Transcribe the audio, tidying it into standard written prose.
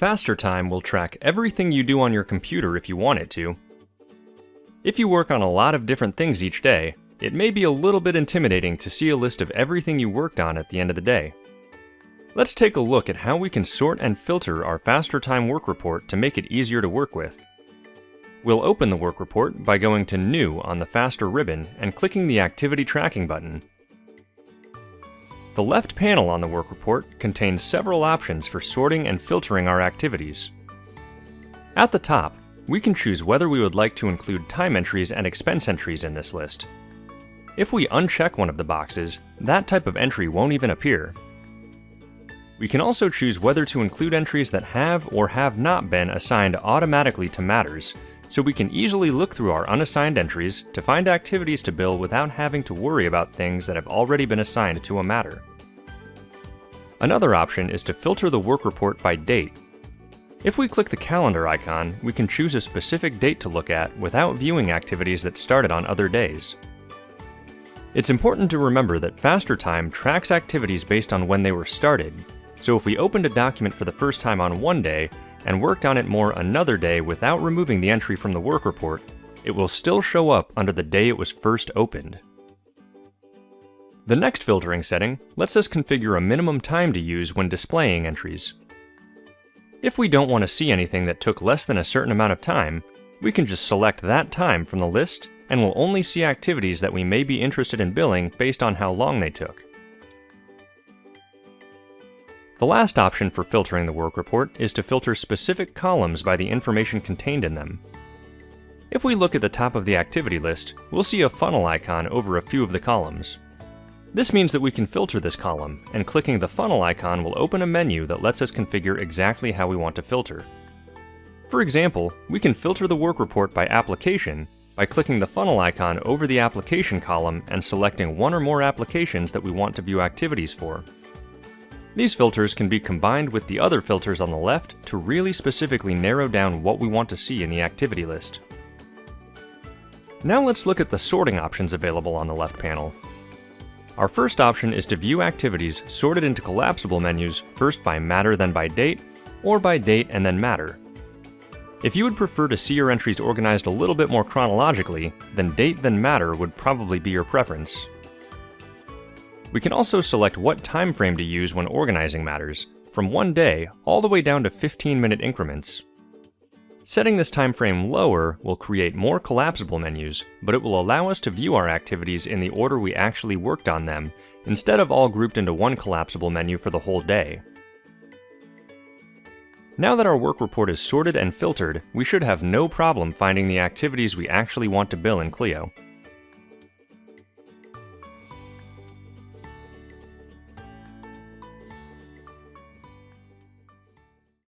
FasterTime will track everything you do on your computer if you want it to. If you work on a lot of different things each day, it may be a little bit intimidating to see a list of everything you worked on at the end of the day. Let's take a look at how we can sort and filter our FasterTime work report to make it easier to work with. We'll open the work report by going to New on the Faster ribbon and clicking the Activity Tracking button. The left panel on the work report contains several options for sorting and filtering our activities. At the top, we can choose whether we would like to include time entries and expense entries in this list. If we uncheck one of the boxes, that type of entry won't even appear. We can also choose whether to include entries that have or have not been assigned automatically to matters, so we can easily look through our unassigned entries to find activities to bill without having to worry about things that have already been assigned to a matter. Another option is to filter the work report by date. If we click the calendar icon, we can choose a specific date to look at without viewing activities that started on other days. It's important to remember that FasterTime tracks activities based on when they were started, so if we opened a document for the first time on one day and worked on it more another day without removing the entry from the work report, it will still show up under the day it was first opened. The next filtering setting lets us configure a minimum time to use when displaying entries. If we don't want to see anything that took less than a certain amount of time, we can just select that time from the list and we'll only see activities that we may be interested in billing based on how long they took. The last option for filtering the work report is to filter specific columns by the information contained in them. If we look at the top of the activity list, we'll see a funnel icon over a few of the columns. This means that we can filter this column, and clicking the funnel icon will open a menu that lets us configure exactly how we want to filter. For example, we can filter the work report by application by clicking the funnel icon over the application column and selecting one or more applications that we want to view activities for. These filters can be combined with the other filters on the left to really specifically narrow down what we want to see in the activity list. Now let's look at the sorting options available on the left panel. Our first option is to view activities sorted into collapsible menus first by matter then by date, or by date and then matter. If you would prefer to see your entries organized a little bit more chronologically, then date then matter would probably be your preference. We can also select what time frame to use when organizing matters, from 1 day all the way down to 15-minute increments. Setting this time frame lower will create more collapsible menus, but it will allow us to view our activities in the order we actually worked on them, instead of all grouped into one collapsible menu for the whole day. Now that our work report is sorted and filtered, we should have no problem finding the activities we actually want to bill in Clio.